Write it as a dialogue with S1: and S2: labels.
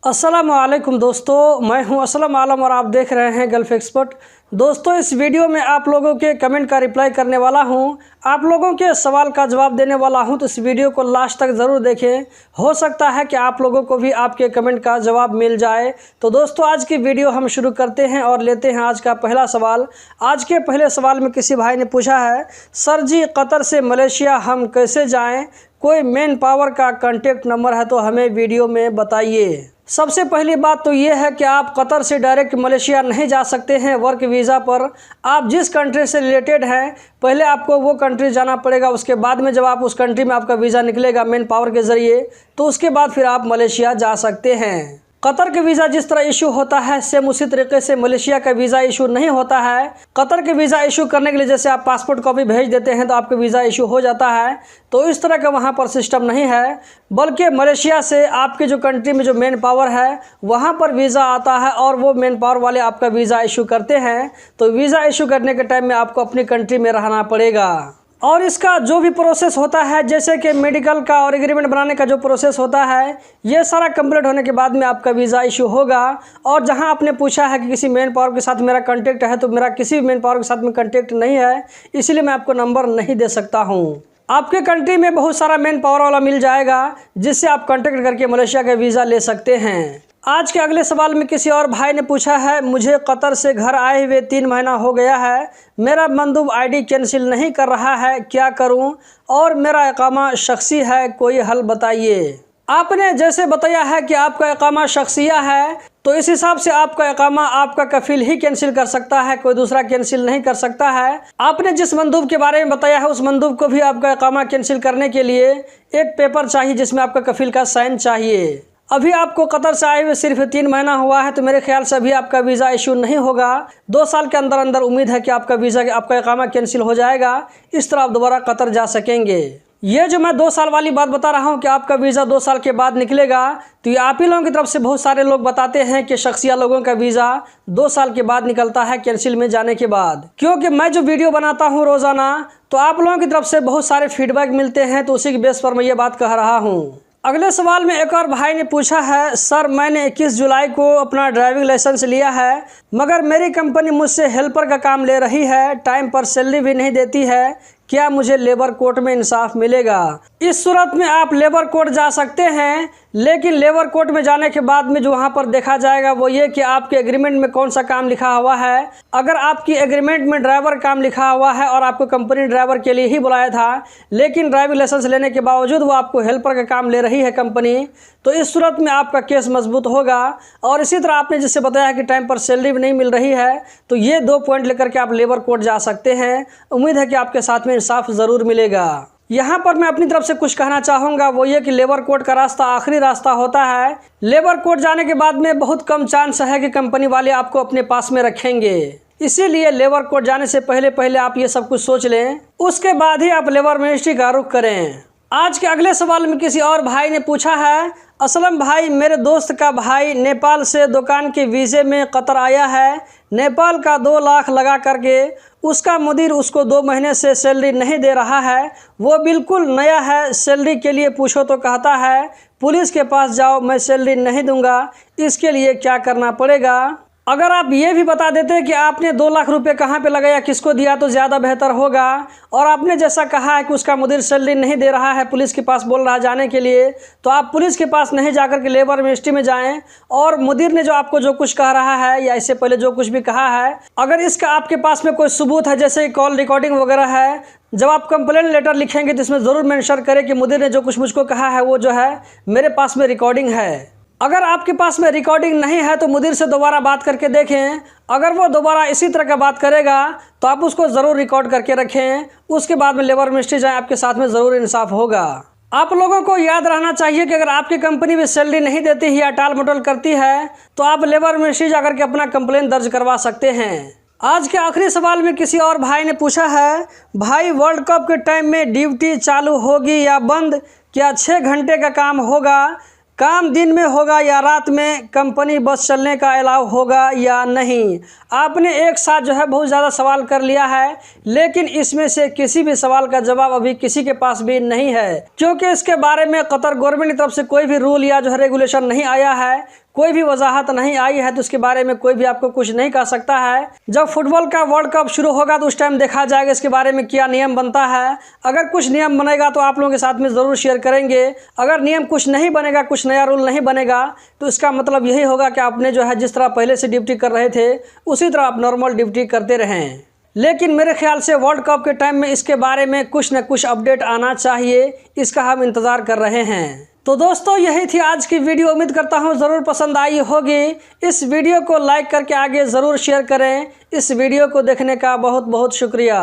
S1: अस्सलामुअलैकुम दोस्तों, मैं हूं असलम आलम और आप देख रहे हैं गल्फ एक्सपर्ट। दोस्तों, इस वीडियो में आप लोगों के कमेंट का रिप्लाई करने वाला हूं, आप लोगों के सवाल का जवाब देने वाला हूं, तो इस वीडियो को लास्ट तक ज़रूर देखें। हो सकता है कि आप लोगों को भी आपके कमेंट का जवाब मिल जाए। तो दोस्तों, आज की वीडियो हम शुरू करते हैं और लेते हैं आज का पहला सवाल। आज के पहले सवाल में किसी भाई ने पूछा है, सर जी कतर से मलेशिया हम कैसे जाएँ? कोई मैन पावर का कॉन्टेक्ट नंबर है तो हमें वीडियो में बताइए। सबसे पहली बात तो ये है कि आप कतर से डायरेक्ट मलेशिया नहीं जा सकते हैं वर्क वीज़ा पर। आप जिस कंट्री से रिलेटेड हैं पहले आपको वो कंट्री जाना पड़ेगा। उसके बाद में जब आप उस कंट्री में आपका वीज़ा निकलेगा मैन पावर के ज़रिए, तो उसके बाद फिर आप मलेशिया जा सकते हैं। कतर का वीज़ा जिस तरह इशू होता है सेम उसी तरीके से मलेशिया का वीज़ा इशू नहीं होता है। कतर के वीज़ा इशू करने के लिए जैसे आप पासपोर्ट कॉपी भेज देते हैं तो आपका वीज़ा इशू हो जाता है, तो इस तरह का वहाँ पर सिस्टम नहीं है। बल्कि मलेशिया से आपके जो कंट्री में जो मेन पावर है वहाँ पर वीज़ा आता है और वो मेन पावर वाले आपका वीज़ा इशू करते हैं। तो वीज़ा इशू करने के टाइम में आपको अपनी कंट्री में रहना पड़ेगा और इसका जो भी प्रोसेस होता है जैसे कि मेडिकल का और एग्रीमेंट बनाने का जो प्रोसेस होता है, ये सारा कंप्लीट होने के बाद में आपका वीज़ा इशू होगा। और जहां आपने पूछा है कि किसी मेन पावर के साथ मेरा कांटेक्ट है, तो मेरा किसी भी मेन पावर के साथ में कांटेक्ट नहीं है, इसलिए मैं आपको नंबर नहीं दे सकता हूं। आपके कंट्री में बहुत सारा मेन पावर वाला मिल जाएगा जिससे आप कांटेक्ट करके मलेशिया का वीज़ा ले सकते हैं। आज के अगले सवाल में किसी और भाई ने पूछा है, मुझे कतर से घर आए हुए 3 महीना हो गया है, मेरा मंदूब आईडी कैंसिल नहीं कर रहा है, क्या करूं? और मेरा इकामा शख्सी है, कोई हल बताइए। आपने जैसे बताया है कि आपका इकामा शख्सिया है, तो इस हिसाब से आपका इकामा आपका कफील ही कैंसिल कर सकता है, कोई दूसरा कैंसिल नहीं कर सकता है। आपने जिस मंदूब के बारे में बताया है उस मंदूब को भी आपका इकामा कैंसिल करने के लिए एक पेपर चाहिए जिसमें आपका कफील का साइन चाहिए। अभी आपको कतर से आए हुए सिर्फ 3 महीना हुआ है, तो मेरे ख्याल से अभी आपका वीज़ा इशू नहीं होगा। 2 साल के अंदर अंदर उम्मीद है कि आपका वीज़ा आपका इकामा कैंसिल हो जाएगा, इस तरह आप दोबारा कतर जा सकेंगे। ये जो मैं 2 साल वाली बात बता रहा हूँ कि आपका वीज़ा 2 साल के बाद निकलेगा, तो ये आप ही लोगों की तरफ से बहुत सारे लोग बताते हैं कि शख्सिया लोगों का वीज़ा 2 साल के बाद निकलता है कैंसिल में जाने के बाद। क्योंकि मैं जो वीडियो बनाता हूँ रोज़ाना, तो आप लोगों की तरफ से बहुत सारे फीडबैक मिलते हैं, तो उसी के बेस पर मैं ये बात कह रहा हूँ। अगले सवाल में एक और भाई ने पूछा है, सर मैंने 21 जुलाई को अपना ड्राइविंग लाइसेंस लिया है, मगर मेरी कंपनी मुझसे हेल्पर का काम ले रही है, टाइम पर सैलरी भी नहीं देती है, क्या मुझे लेबर कोर्ट में इंसाफ मिलेगा? इस सूरत में आप लेबर कोर्ट जा सकते हैं, लेकिन लेबर कोर्ट में जाने के बाद में जो वहाँ पर देखा जाएगा वो ये कि आपके एग्रीमेंट में कौन सा काम लिखा हुआ है। अगर आपकी एग्रीमेंट में ड्राइवर काम लिखा हुआ है और आपको कंपनी ड्राइवर के लिए ही बुलाया था, लेकिन ड्राइविंग लाइसेंस लेने के बावजूद वो आपको हेल्पर का काम ले रही है कंपनी, तो इस सूरत में आपका केस मजबूत होगा। और इसी तरह आपने जिससे बताया कि टाइम पर सैलरी भी नहीं मिल रही है, तो ये 2 पॉइंट लेकर के आप लेबर कोर्ट जा सकते हैं। उम्मीद है कि आपके साथ में इंसाफ ज़रूर मिलेगा। यहाँ पर मैं अपनी तरफ से कुछ कहना चाहूँगा, वो ये कि लेबर कोर्ट का रास्ता आखिरी रास्ता होता है। लेबर कोर्ट जाने के बाद में बहुत कम चांस है कि कंपनी वाले आपको अपने पास में रखेंगे, इसीलिए लेबर कोर्ट जाने से पहले आप ये सब कुछ सोच लें, उसके बाद ही आप लेबर मिनिस्ट्री का रुख करें। आज के अगले सवाल में किसी और भाई ने पूछा है, असलम भाई मेरे दोस्त का भाई नेपाल से दुकान के वीज़े में कतर आया है, नेपाल का 2 लाख लगा करके उसका मुदीर उसको 2 महीने से सैलरी नहीं दे रहा है, वो बिल्कुल नया है, सैलरी के लिए पूछो तो कहता है पुलिस के पास जाओ, मैं सैलरी नहीं दूंगा, इसके लिए क्या करना पड़ेगा? अगर आप ये भी बता देते कि आपने 2 लाख रुपए कहाँ पे लगाया, किसको दिया, तो ज़्यादा बेहतर होगा। और आपने जैसा कहा है कि उसका मुदीर सैलरी नहीं दे रहा है, पुलिस के पास बोल रहा है जाने के लिए, तो आप पुलिस के पास नहीं जाकर के लेबर मिनिस्ट्री में जाएं और मुदीर ने जो आपको जो कुछ कह रहा है या इससे पहले जो कुछ भी कहा है, अगर इसका आपके पास में कोई सबूत है जैसे कॉल रिकॉर्डिंग वगैरह है, जब आप कंप्लेंट लेटर लिखेंगे तो इसमें ज़रूर मेंशन करें कि मुदीर ने जो कुछ मुझको कहा है वो जो है मेरे पास में रिकॉर्डिंग है। अगर आपके पास में रिकॉर्डिंग नहीं है तो मुदीर से दोबारा बात करके देखें, अगर वो दोबारा इसी तरह का बात करेगा तो आप उसको ज़रूर रिकॉर्ड करके रखें, उसके बाद में लेबर मिनिस्ट्री जाएं, आपके साथ में ज़रूर इंसाफ होगा। आप लोगों को याद रहना चाहिए कि अगर आपकी कंपनी में सैलरी नहीं देती है या टाल मटोल करती है, तो आप लेबर मिनिस्ट्री जाकर के अपना कंप्लेन दर्ज करवा सकते हैं। आज के आखिरी सवाल में किसी और भाई ने पूछा है, भाई वर्ल्ड कप के टाइम में ड्यूटी चालू होगी या बंद? क्या 6 घंटे का काम होगा? काम दिन में होगा या रात में? कंपनी बस चलने का अलाउ होगा या नहीं? आपने एक साथ जो है बहुत ज़्यादा सवाल कर लिया है, लेकिन इसमें से किसी भी सवाल का जवाब अभी किसी के पास भी नहीं है, क्योंकि इसके बारे में कतर गवर्नमेंट की तरफ से कोई भी रूल या जो है रेगुलेशन नहीं आया है। कोई भी वजाहत नहीं आई है तो उसके बारे में कोई भी आपको कुछ नहीं कह सकता है। जब फुटबॉल का वर्ल्ड कप शुरू होगा तो उस टाइम देखा जाएगा इसके बारे में क्या नियम बनता है। अगर कुछ नियम बनेगा तो आप लोगों के साथ में ज़रूर शेयर करेंगे। अगर नियम कुछ नहीं बनेगा, कुछ नया रूल नहीं बनेगा, तो इसका मतलब यही होगा कि आपने जो है जिस तरह पहले से ड्यूटी कर रहे थे उसी तरह आप नॉर्मल ड्यूटी करते रहें। लेकिन मेरे ख्याल से वर्ल्ड कप के टाइम में इसके बारे में कुछ न कुछ अपडेट आना चाहिए, इसका हम इंतज़ार कर रहे हैं। तो दोस्तों यही थी आज की वीडियो। उम्मीद करता हूँ ज़रूर पसंद आई होगी। इस वीडियो को लाइक करके आगे ज़रूर शेयर करें। इस वीडियो को देखने का बहुत बहुत शुक्रिया।